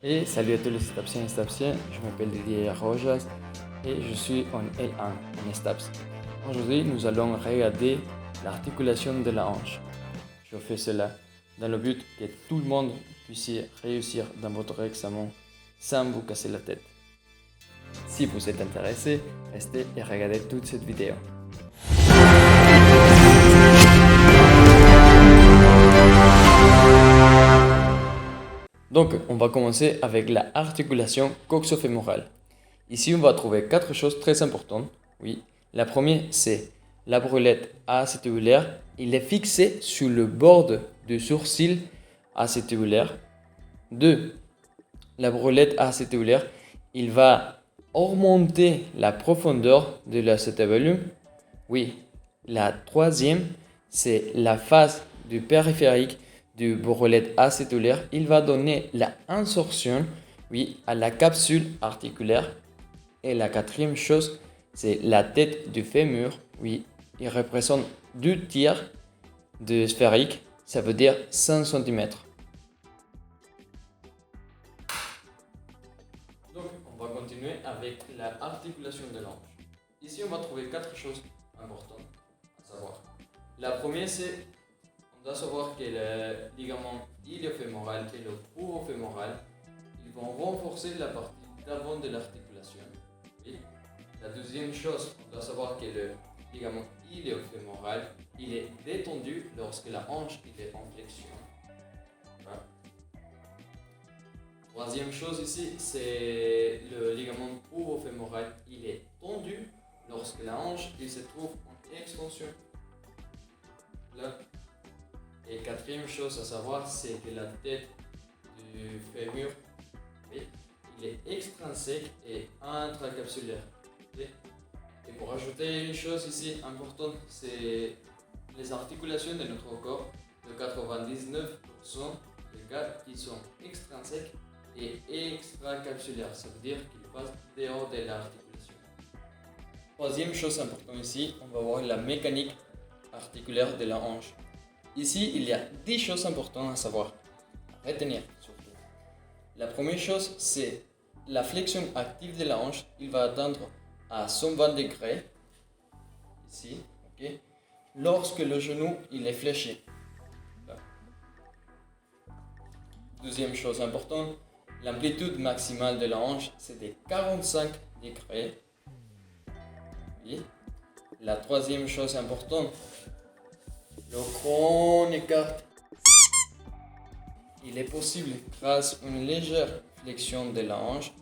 Et salut à tous les Stapsiens et Stapsiens, je m'appelle Didier Rojas et je suis en L1 en Staps. Aujourd'hui, nous allons regarder l'articulation de la hanche. Je fais cela dans le but que tout le monde puisse réussir dans votre examen sans vous casser la tête. Si vous êtes intéressé, restez et regardez toute cette vidéo. Donc, on va commencer avec la articulation coxofémorale. Ici, on va trouver quatre choses très importantes. Oui, la première, c'est la brûlette acétabulaire. Il est fixé sur le bord du sourcil acétabulaire. 2. La brûlette acétabulaire, il va augmenter la profondeur de l'acétabulum. Oui, la troisième, c'est la face du périphérique du brûlette acétabulaire. Il va donner la insertion, oui, à la capsule articulaire. Et la quatrième chose, c'est la tête du fémur. Oui, il représente 2 tiers de sphérique, ça veut dire 5 cm. Donc, on va continuer avec l'articulation de l'hanche. Ici, on va trouver 4 choses importantes à savoir. La première, c'est on doit savoir que le ligament iliofémoral et le courofémoral, ils vont renforcer la partie d'avant de l'articulation. Et la deuxième chose, on doit savoir que le ligament iliofémoral, il est détendu lorsque la hanche est en flexion. Voilà. Troisième chose ici, c'est le ligament courofémoral, il est tendu lorsque la hanche il se trouve en extension. Là. Et quatrième chose à savoir, c'est que la tête du fémur, il est extrinsèque et intracapsulaire. Et pour ajouter une chose ici importante, c'est les articulations de notre corps, de 99% des cas qui sont extrinsèques et extracapsulaires. Ça veut dire qu'ils passent dehors de l'articulation. Troisième chose importante ici, on va voir la mécanique articulaire de la hanche. Ici, il y a 10 choses importantes à savoir, à retenir surtout. La première chose, c'est la flexion active de la hanche. Il va atteindre à 120 degrés, ici, ok, lorsque le genou il est fléché. Là. Deuxième chose importante, l'amplitude maximale de la hanche, c'est de 45 degrés. Oui. La troisième chose importante, le grand écart, il est possible grâce à une légère flexion de la hanche,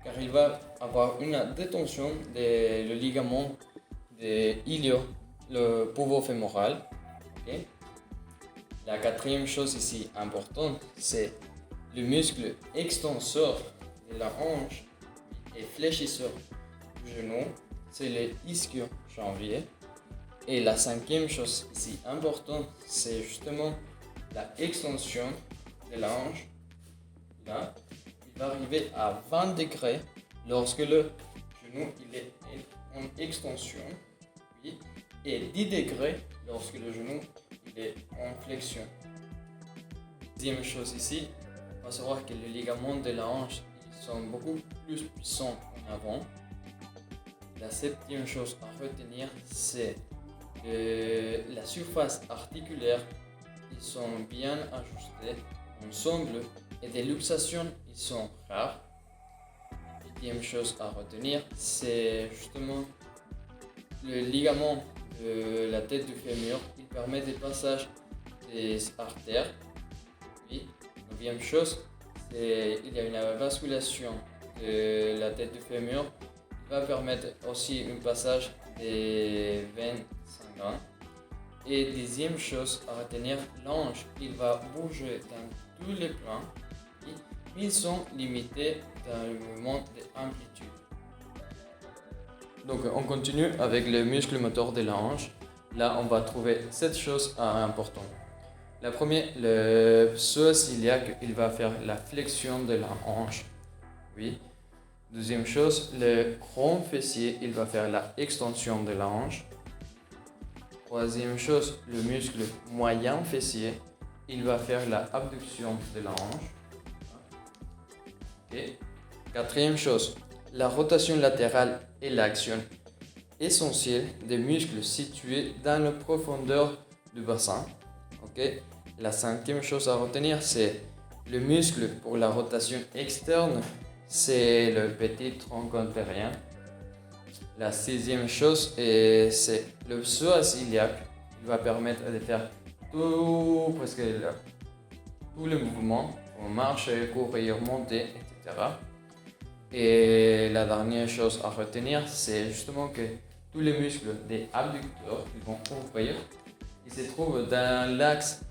car il va avoir une détention du ligament de ilio, le pivot fémoral. Okay. La quatrième chose ici importante, c'est le muscle extenseur de la hanche et fléchisseur du genou, c'est le ischio-jambier. Et la cinquième chose ici importante, c'est justement la extension de la hanche. Là, il va arriver à 20 degrés lorsque le genou il est en extension, oui, et 10 degrés lorsque le genou il est en flexion. Deuxième chose ici, on va savoir que les ligaments de la hanche ils sont beaucoup plus puissants en avant. La septième chose à retenir, c'est la surface articulaire, ils sont bien ajustés ensemble et des luxations, ils sont rares. Deuxième chose à retenir, c'est justement le ligament de la tête du fémur, il permet des passages des artères. Oui. Neuvième chose, c'est il y a une vasculation de la tête du fémur, il va permettre aussi un passage des veines sanguines. Et deuxième chose à retenir, l'hanche, il va bouger dans tous les plans, mais ils sont limités dans le mouvement d'amplitude. Donc on continue avec le muscle moteur de la hanche. Là, on va trouver 7 choses importantes. La première, le psoas iliaque, il va faire la flexion de la hanche. Oui. Deuxième chose, le grand fessier, il va faire la extension de la hanche. Troisième chose, le muscle moyen fessier, il va faire la abduction de la hanche. Ok. Quatrième chose, la rotation latérale est l'action essentielle des muscles situés dans la profondeur du bassin. Ok. La cinquième chose à retenir, c'est le muscle pour la rotation externe, c'est le petit tronc antérieur. La sixième chose, c'est le psoas iliaque. Il va permettre de faire presque tous les mouvements, marcher, courir, monter, etc. Et la dernière chose à retenir, c'est justement que tous les muscles des abducteurs qui vont ouvrir, ils se trouvent dans l'axe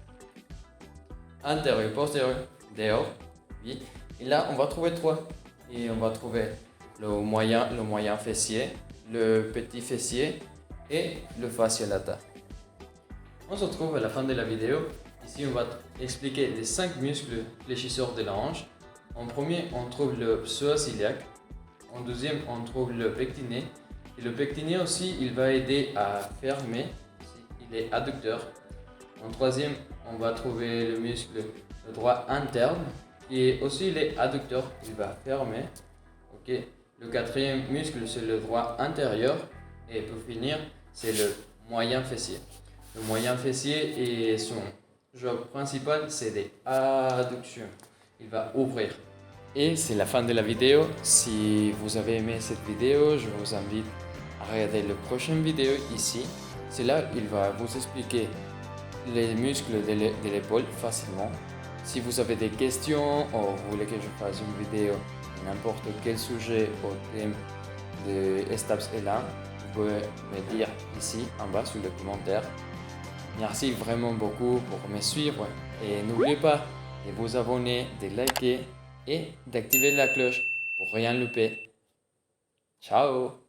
antérieur, postérieur, dehors. Oui. Et là, on va trouver trois. Et on va trouver le moyen fessier, le petit fessier et le fascia lata. On se retrouve à la fin de la vidéo. Ici, on va expliquer les 5 muscles fléchisseurs de la hanche. En premier, on trouve le psoas iliaque. En deuxième, on trouve le pectiné. Et le pectiné aussi, il va aider à fermer. Il est adducteur. En troisième, on va trouver le muscle droit interne. Et aussi, il est adducteur. Il va fermer. Ok. Le quatrième muscle, c'est le droit intérieur. Et pour finir, c'est le moyen fessier. Le moyen fessier et son job principal, c'est des adductions. Il va ouvrir. Et c'est la fin de la vidéo. Si vous avez aimé cette vidéo, je vous invite à regarder la prochaine vidéo ici. C'est là il va vous expliquer les muscles de l'épaule facilement. Si vous avez des questions ou vous voulez que je fasse une vidéo n'importe quel sujet au thème de STAPS L1, vous pouvez me dire ici en bas sous les commentaires. Merci vraiment beaucoup pour me suivre et n'oubliez pas de vous abonner, de liker et d'activer la cloche pour rien louper. Ciao!